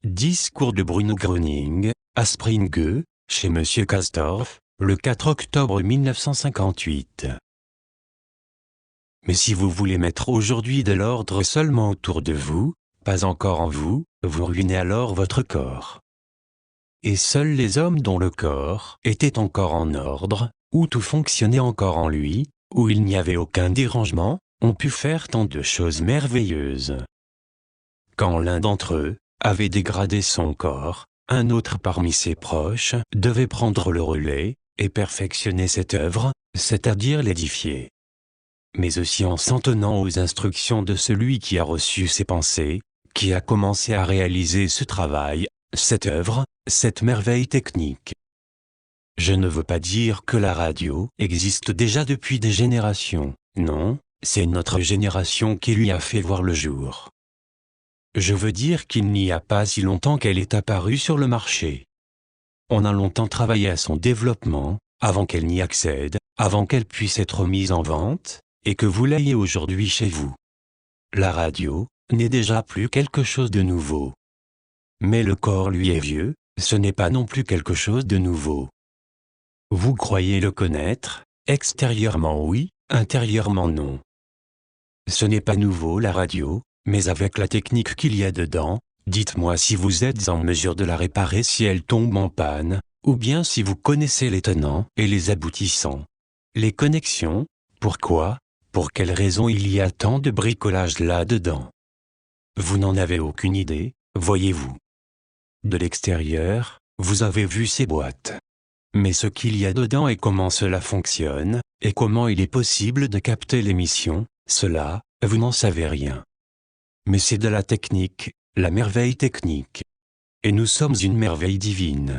Discours de Bruno Gröning, à Springe, chez Monsieur Kastorf, le 4 octobre 1958. Mais si vous voulez mettre aujourd'hui de l'ordre seulement autour de vous, pas encore en vous, vous ruinez alors votre corps. Et seuls les hommes dont le corps était encore en ordre, où tout fonctionnait encore en lui, où il n'y avait aucun dérangement, ont pu faire tant de choses merveilleuses. Quand l'un d'entre eux avait dégradé son corps, un autre parmi ses proches devait prendre le relais et perfectionner cette œuvre, c'est-à-dire l'édifier. Mais aussi en s'en tenant aux instructions de celui qui a reçu ses pensées, qui a commencé à réaliser ce travail, cette œuvre, cette merveille technique. Je ne veux pas dire que la radio existe déjà depuis des générations, non, c'est notre génération qui lui a fait voir le jour. Je veux dire qu'il n'y a pas si longtemps qu'elle est apparue sur le marché. On a longtemps travaillé à son développement, avant qu'elle n'y accède, avant qu'elle puisse être mise en vente, et que vous l'ayez aujourd'hui chez vous. La radio n'est déjà plus quelque chose de nouveau. Mais le corps lui est vieux, ce n'est pas non plus quelque chose de nouveau. Vous croyez le connaître, extérieurement oui, intérieurement non. Ce n'est pas nouveau la radio, mais avec la technique qu'il y a dedans, dites-moi si vous êtes en mesure de la réparer si elle tombe en panne, ou bien si vous connaissez les tenants et les aboutissants. Les connexions, pourquoi, pour quelles raisons il y a tant de bricolage là-dedans. Vous n'en avez aucune idée, voyez-vous. De l'extérieur, vous avez vu ces boîtes. Mais ce qu'il y a dedans et comment cela fonctionne, et comment il est possible de capter l'émission, cela, vous n'en savez rien. Mais c'est de la technique, la merveille technique. Et nous sommes une merveille divine.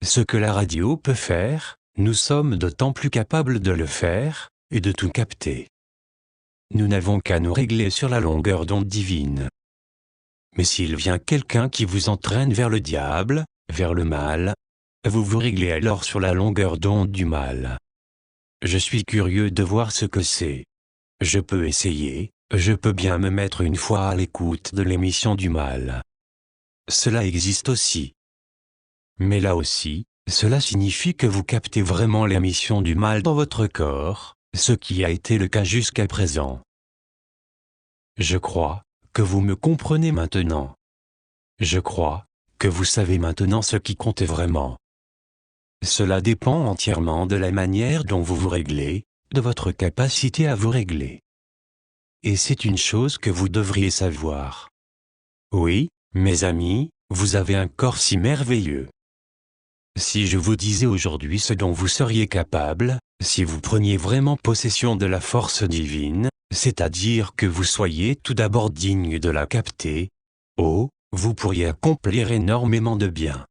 Ce que la radio peut faire, nous sommes d'autant plus capables de le faire, et de tout capter. Nous n'avons qu'à nous régler sur la longueur d'onde divine. Mais s'il vient quelqu'un qui vous entraîne vers le diable, vers le mal, vous vous réglez alors sur la longueur d'onde du mal. Je suis curieux de voir ce que c'est. Je peux essayer, je peux bien me mettre une fois à l'écoute de l'émission du mal. Cela existe aussi. Mais là aussi, cela signifie que vous captez vraiment l'émission du mal dans votre corps, ce qui a été le cas jusqu'à présent. Je crois que vous me comprenez maintenant. Je crois que vous savez maintenant ce qui compte vraiment. Cela dépend entièrement de la manière dont vous vous réglez, de votre capacité à vous régler. Et c'est une chose que vous devriez savoir. Oui, mes amis, vous avez un corps si merveilleux. Si je vous disais aujourd'hui ce dont vous seriez capable, si vous preniez vraiment possession de la force divine, c'est-à-dire que vous soyez tout d'abord digne de la capter, oh, vous pourriez accomplir énormément de bien.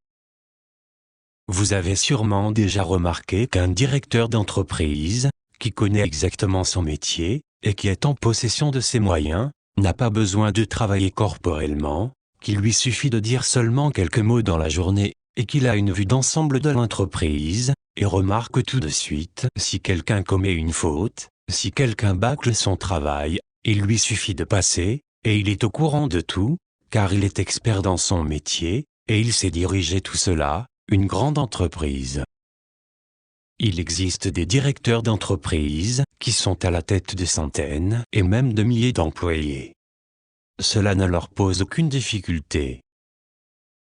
Vous avez sûrement déjà remarqué qu'un directeur d'entreprise, qui connaît exactement son métier, et qui est en possession de ses moyens, n'a pas besoin de travailler corporellement, qu'il lui suffit de dire seulement quelques mots dans la journée, et qu'il a une vue d'ensemble de l'entreprise, et remarque tout de suite si quelqu'un commet une faute, si quelqu'un bâcle son travail, il lui suffit de passer, et il est au courant de tout, car il est expert dans son métier, et il sait diriger tout cela, une grande entreprise. Il existe des directeurs d'entreprise qui sont à la tête de centaines et même de milliers d'employés. Cela ne leur pose aucune difficulté.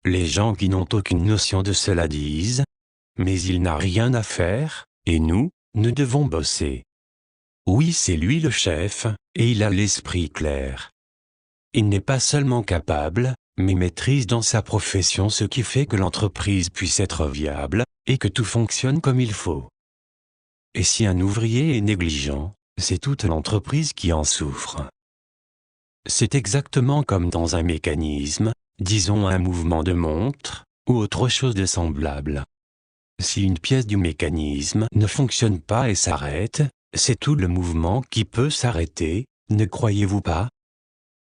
Les gens qui n'ont aucune notion de cela disent « Mais il n'a rien à faire, et nous devons bosser. » Oui, c'est lui le chef, et il a l'esprit clair. Il n'est pas seulement capable, mais maîtrise dans sa profession ce qui fait que l'entreprise puisse être viable, et que tout fonctionne comme il faut. Et si un ouvrier est négligent, c'est toute l'entreprise qui en souffre. C'est exactement comme dans un mécanisme, disons un mouvement de montre, ou autre chose de semblable. Si une pièce du mécanisme ne fonctionne pas et s'arrête, c'est tout le mouvement qui peut s'arrêter, ne croyez-vous pas?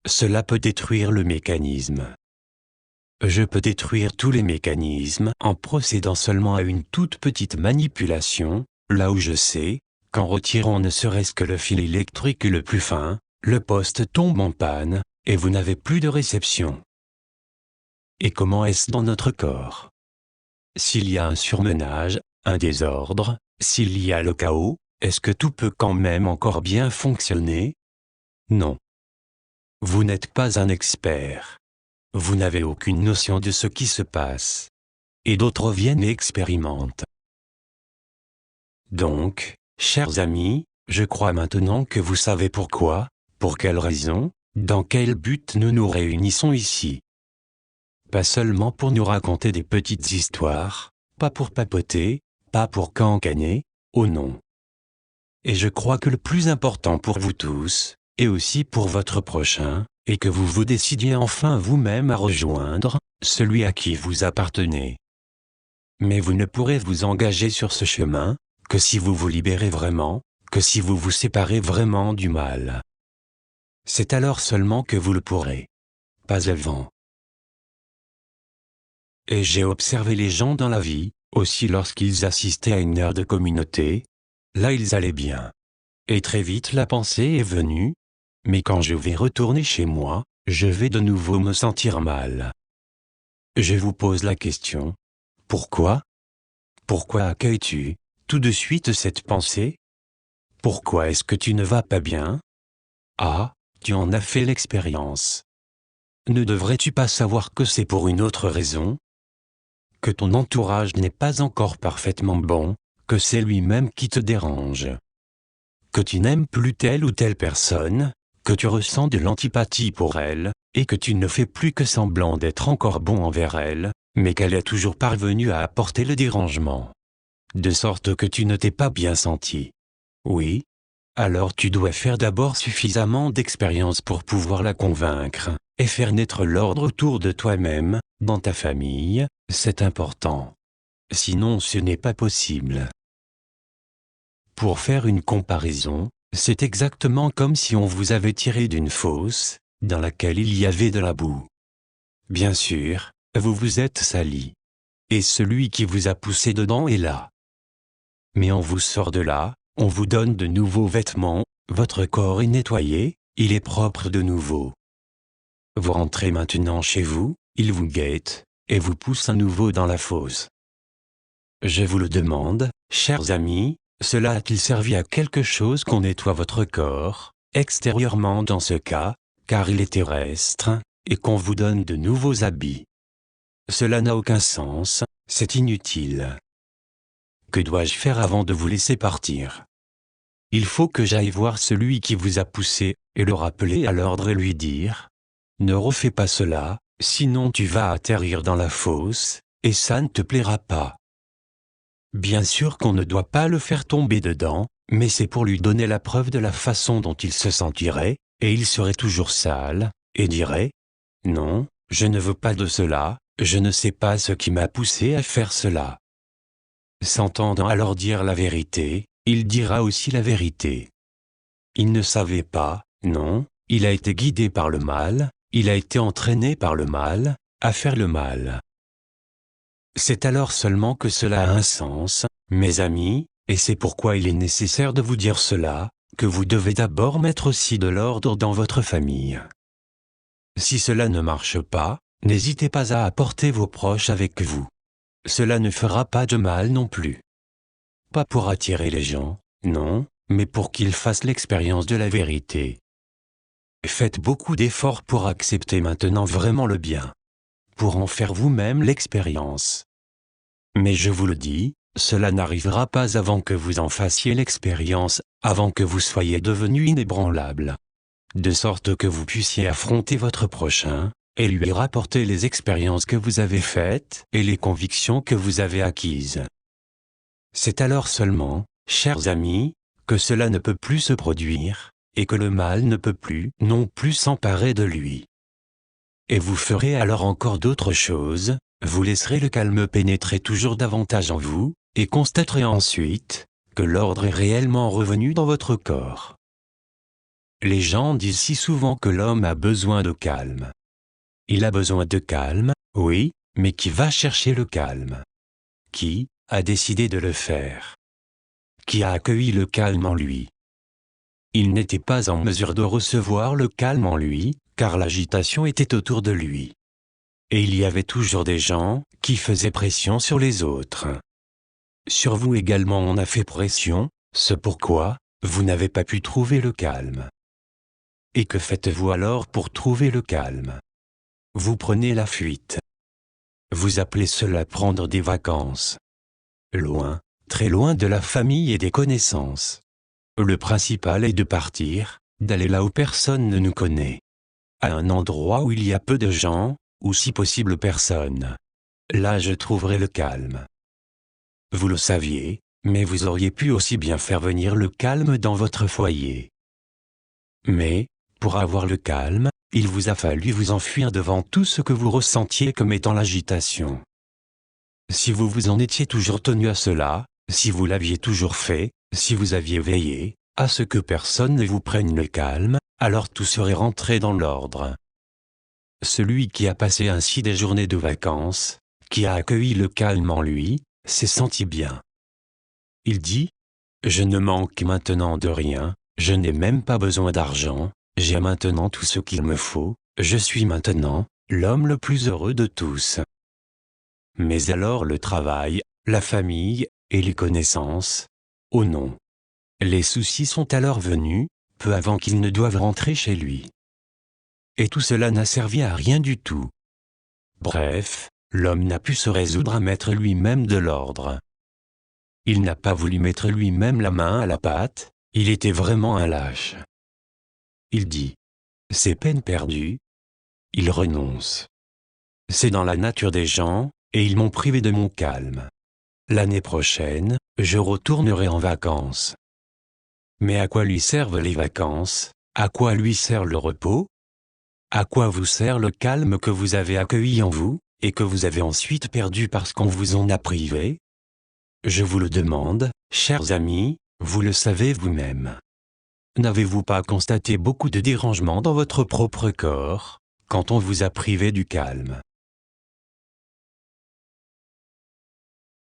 Cela peut détruire le mécanisme. Je peux détruire tous les mécanismes en procédant seulement à une toute petite manipulation, là où je sais qu'en retirant ne serait-ce que le fil électrique le plus fin, le poste tombe en panne, et vous n'avez plus de réception. et comment est-ce dans notre corps? S'il y a un surmenage, un désordre, s'il y a le chaos, est-ce que tout peut quand même encore bien fonctionner? Non. Vous n'êtes pas un expert. Vous n'avez aucune notion de ce qui se passe. Et d'autres viennent et expérimentent. Donc, chers amis, je crois maintenant que vous savez pourquoi, pour quelle raison, dans quel but nous nous réunissons ici. Pas seulement pour nous raconter des petites histoires, pas pour papoter, pas pour cancaner, oh non. Et je crois que le plus important pour vous tous, et aussi pour votre prochain, est que vous vous décidiez enfin vous-même à rejoindre celui à qui vous appartenez. Mais vous ne pourrez vous engager sur ce chemin que si vous vous libérez vraiment, que si vous vous séparez vraiment du mal. C'est alors seulement que vous le pourrez. Pas avant. Et j'ai observé les gens dans la vie, aussi lorsqu'ils assistaient à une heure de communauté, là ils allaient bien. Et très vite la pensée est venue, mais quand je vais retourner chez moi, je vais de nouveau me sentir mal. Je vous pose la question, pourquoi? Pourquoi accueilles-tu, tout de suite cette pensée? Pourquoi est-ce que tu ne vas pas bien? Ah, tu en as fait l'expérience. Ne devrais-tu pas savoir que c'est pour une autre raison? Que ton entourage n'est pas encore parfaitement bon, que c'est lui-même qui te dérange. Que tu n'aimes plus telle ou telle personne, que tu ressens de l'antipathie pour elle, et que tu ne fais plus que semblant d'être encore bon envers elle, mais qu'elle est toujours parvenue à apporter le dérangement. De sorte que tu ne t'es pas bien senti. Oui? Alors tu dois faire d'abord suffisamment d'expérience pour pouvoir la convaincre, et faire naître l'ordre autour de toi-même, dans ta famille, c'est important. Sinon ce n'est pas possible. Pour faire une comparaison, c'est exactement comme si on vous avait tiré d'une fosse, dans laquelle il y avait de la boue. Bien sûr, vous vous êtes sali. Et celui qui vous a poussé dedans est là. Mais on vous sort de là, on vous donne de nouveaux vêtements, votre corps est nettoyé, il est propre de nouveau. Vous rentrez maintenant chez vous, il vous guette, et vous pousse à nouveau dans la fosse. Je vous le demande, chers amis, cela a-t-il servi à quelque chose qu'on nettoie votre corps, extérieurement dans ce cas, car il est terrestre, et qu'on vous donne de nouveaux habits? Cela n'a aucun sens, c'est inutile. Que dois-je faire avant de vous laisser partir? Il faut que j'aille voir celui qui vous a poussé, et le rappeler à l'ordre et lui dire « Ne refais pas cela, sinon tu vas atterrir dans la fosse, et ça ne te plaira pas. » Bien sûr qu'on ne doit pas le faire tomber dedans, mais c'est pour lui donner la preuve de la façon dont il se sentirait, et il serait toujours sale, et dirait « Non, je ne veux pas de cela, je ne sais pas ce qui m'a poussé à faire cela. » S'entendant alors dire la vérité, il dira aussi la vérité. Il ne savait pas, non, il a été guidé par le mal, il a été entraîné par le mal, à faire le mal. C'est alors seulement que cela a un sens, mes amis, et c'est pourquoi il est nécessaire de vous dire cela, que vous devez d'abord mettre aussi de l'ordre dans votre famille. Si cela ne marche pas, n'hésitez pas à apporter vos proches avec vous. Cela ne fera pas de mal non plus. Pas pour attirer les gens, non, mais pour qu'ils fassent l'expérience de la vérité. Faites beaucoup d'efforts pour accepter maintenant vraiment le bien. Pour en faire vous-même l'expérience. Mais je vous le dis, cela n'arrivera pas avant que vous en fassiez l'expérience, avant que vous soyez devenu inébranlable. De sorte que vous puissiez affronter votre prochain, et lui rapporter les expériences que vous avez faites, et les convictions que vous avez acquises. C'est alors seulement, chers amis, que cela ne peut plus se produire, et que le mal ne peut plus non plus s'emparer de lui. Et vous ferez alors encore d'autres choses, vous laisserez le calme pénétrer toujours davantage en vous, et constaterez ensuite que l'ordre est réellement revenu dans votre corps. Les gens disent si souvent que l'homme a besoin de calme. Il a besoin de calme, oui, mais qui va chercher le calme? Qui a décidé de le faire? Qui a accueilli le calme en lui? Il n'était pas en mesure de recevoir le calme en lui, car l'agitation était autour de lui. et il y avait toujours des gens qui faisaient pression sur les autres. Sur vous également on a fait pression, c'est pourquoi vous n'avez pas pu trouver le calme. Et que faites-vous alors pour trouver le calme? Vous prenez la fuite. Vous appelez cela prendre des vacances. Loin, très loin de la famille et des connaissances. Le principal est de partir, d'aller là où personne ne nous connaît. À un endroit où il y a peu de gens, ou si possible personne. Là je trouverai le calme. Vous le saviez, mais vous auriez pu aussi bien faire venir le calme dans votre foyer. Mais, pour avoir le calme, il vous a fallu vous enfuir devant tout ce que vous ressentiez comme étant l'agitation. Si vous vous en étiez toujours tenu à cela, si vous l'aviez toujours fait, si vous aviez veillé à ce que personne ne vous prenne le calme, alors tout serait rentré dans l'ordre. Celui qui a passé ainsi des journées de vacances, qui a accueilli le calme en lui, s'est senti bien. Il dit : « Je ne manque maintenant de rien, je n'ai même pas besoin d'argent, j'ai maintenant tout ce qu'il me faut, je suis maintenant l'homme le plus heureux de tous. » Mais alors le travail, la famille, et les connaissances ? Oh non. Les soucis sont alors venus, peu avant qu'il ne doive rentrer chez lui. Et tout cela n'a servi à rien du tout. Bref, l'homme n'a pu se résoudre à mettre lui-même de l'ordre. Il n'a pas voulu mettre lui-même la main à la pâte, il était vraiment un lâche. Il dit : « C'est peine perdue. » Il renonce. C'est dans la nature des gens, et ils m'ont privé de mon calme. L'année prochaine, je retournerai en vacances. Mais à quoi lui servent les vacances? À quoi lui sert le repos? À quoi vous sert le calme que vous avez accueilli en vous, et que vous avez ensuite perdu parce qu'on vous en a privé? Je vous le demande, chers amis, vous le savez vous-même. N'avez-vous pas constaté beaucoup de dérangements dans votre propre corps, quand on vous a privé du calme?